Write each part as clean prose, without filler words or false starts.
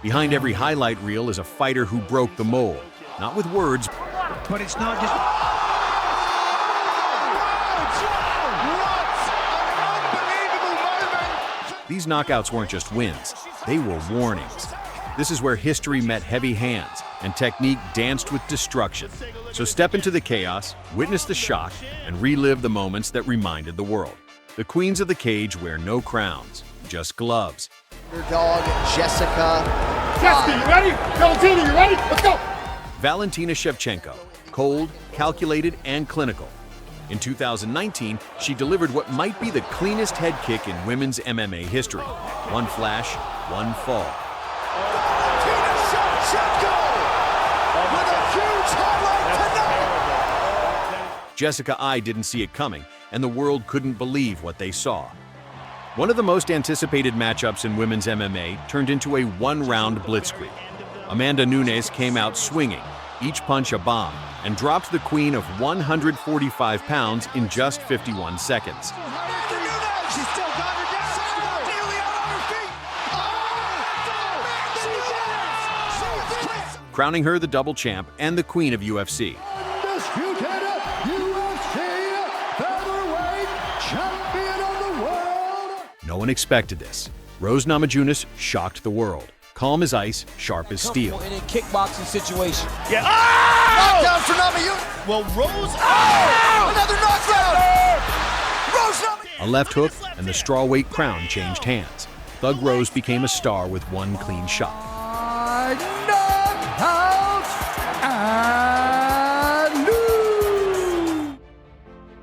Behind every highlight reel is a fighter who broke the mold. Not with words, but it's not just... These knockouts weren't just wins, they were warnings. This is where history met heavy hands and technique danced with destruction. So step into the chaos, witness the shock, and relive the moments that reminded the world. The queens of the cage wear no crowns, just gloves. Underdog Jessica. Jessica, you ready? Valentina, you ready? Let's go! Valentina Shevchenko, cold, calculated, and clinical. In 2019, she delivered what might be the cleanest head kick in women's MMA history. One flash, one fall. Valentina Shevchenko with a huge highlight tonight. Jessica I didn't see it coming, and the world couldn't believe what they saw. One of the most anticipated matchups in women's MMA turned into a one-round blitzkrieg. Amanda Nunes came out swinging, each punch a bomb, and dropped the queen of 145 pounds in just 51 seconds. Crowning her the double champ and the queen of UFC. No one expected this. Rose Namajunas shocked the world. Calm as ice, sharp as steel. In a kickboxing situation. Yeah. Oh! Knockdown for Namajunas. Well, Rose. Oh! Another knockdown. Rose Namajunas. A left hook and the strawweight crown changed hands. Thug Rose became a star with one clean shot.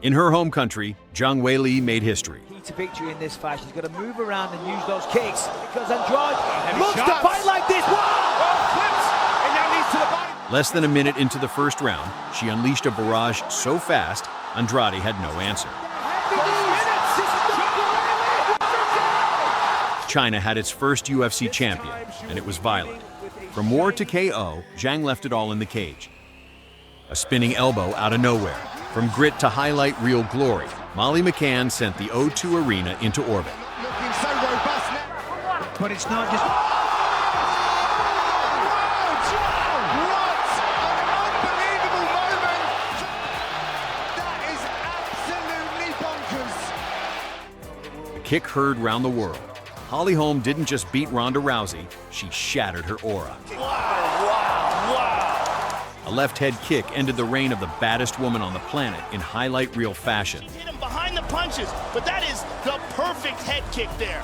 In her home country, Zhang Weili made history. To victory in this fight, she's got to move around and use those kicks because Andrade looks to fight like this. Wow! Clips, and now leads to the body. Less than a minute into the first round, she unleashed a barrage so fast, Andrade had no answer. China had its first UFC champion, and it was violent. From war to KO, Zhang left it all in the cage. A spinning elbow out of nowhere. From grit to highlight reel glory, Molly McCann sent the O2 Arena into orbit. Looking so robust now. But it's not just... What an unbelievable moment. That is absolutely bonkers. The kick heard round the world. Holly Holm didn't just beat Ronda Rousey, she shattered her aura. A left head kick ended the reign of the baddest woman on the planet in highlight reel fashion. Hit him behind the punches, but that is the perfect head kick there.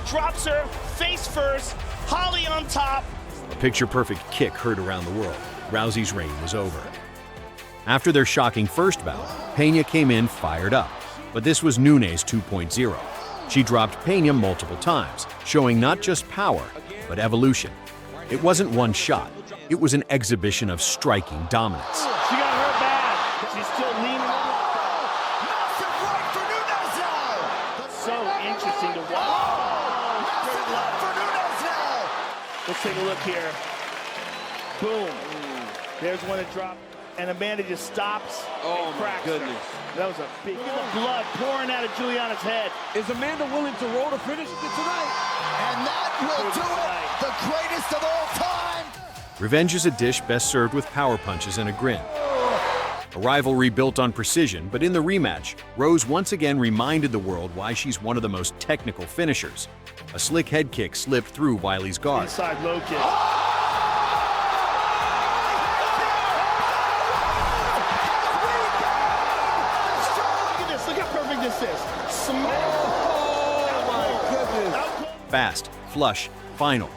Drops her, face first, Holly on top. A picture-perfect kick heard around the world. Rousey's reign was over. After their shocking first bout, Pena came in fired up. But this was Nunes 2.0. She dropped Pena multiple times, showing not just power, but evolution. It wasn't one shot. It was an exhibition of striking dominance. She got hurt bad. She's still leaning on. Massive right for Nunes now. So interesting to watch. Massive right for Nunes now. Let's take a look here. Boom. There's one that dropped. And Amanda just stops and cracks her. That was a big blood pouring out of Juliana's head. Is Amanda willing to roll to finish it tonight? And that will do it. The greatest of all time. Revenge is a dish best served with power punches and a grin. A rivalry built on precision, but in the rematch, Rose once again reminded the world why she's one of the most technical finishers. A slick head kick slipped through Weili's guard. Inside low kick. Fast, flush, final.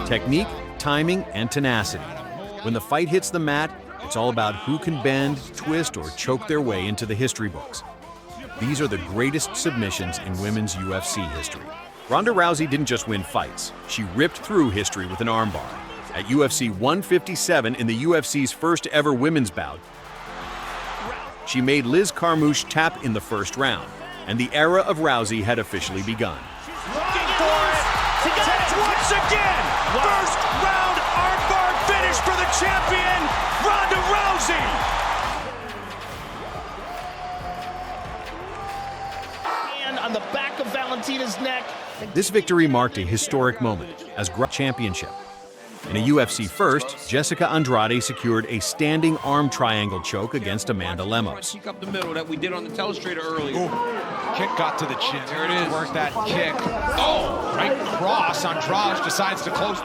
Technique, timing, and tenacity. When the fight hits the mat, it's all about who can bend, twist, or choke their way into the history books. These are the greatest submissions in women's UFC history. Ronda Rousey didn't just win fights, she ripped through history with an armbar. At UFC 157 in the UFC's first ever women's bout, she made Liz Carmouche tap in the first round, and the era of Rousey had officially begun. Looking for it. She got it once again. First round armbar finish for the champion, Ronda Rousey. the back of Valentina's neck. This victory marked a historic moment as championship. In a UFC first, Jessica Andrade secured a standing arm triangle choke against Amanda Lemos. Kick up the middle that we did on the telestrator earlier. Ooh. Kick got to the chin. There it is. Work that kick. Oh, right cross. Andrade decides to close.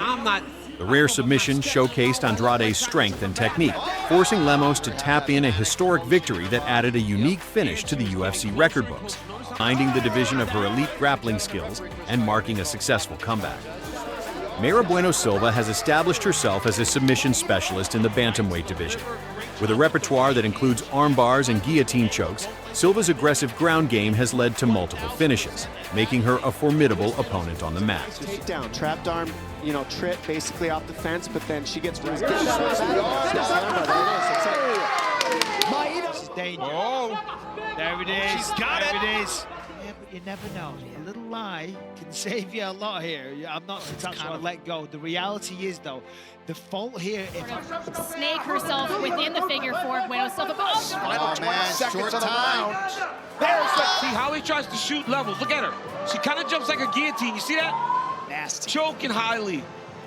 The rare submission showcased Andrade's strength and technique, forcing Lemos to tap in a historic victory that added a unique finish to the UFC record books, finding the division of her elite grappling skills and marking a successful comeback. Mayra Bueno Silva has established herself as a submission specialist in the bantamweight division. With a repertoire that includes arm bars and guillotine chokes, Silva's aggressive ground game has led to multiple finishes, making her a formidable opponent on the mat. Takedown, trapped arm, trip basically off the fence, but then she gets This is dangerous. Oh, There it is. She's got there it. it is. Yeah, but you never know. A little lie can save you a lot here. I'm not kind of let go. The reality is, though, the fault here, if snake herself within the figure four. Bueno Silva. Oh, man, short time. See how he tries to shoot levels. Look at her. She kind of jumps like a guillotine. You see that? nasty. Choking Holly.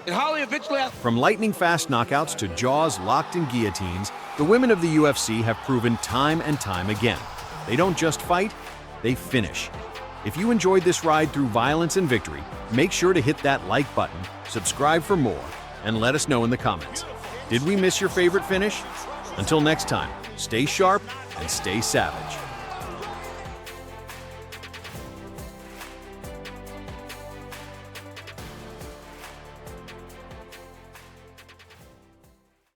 And Holly eventually has... From lightning-fast knockouts to jaws locked in guillotines, the women of the UFC have proven time and time again. They don't just fight, they finish. If you enjoyed this ride through violence and victory, make sure to hit that like button, subscribe for more, and let us know in the comments. Did we miss your favorite finish? Until next time, stay sharp and stay savage.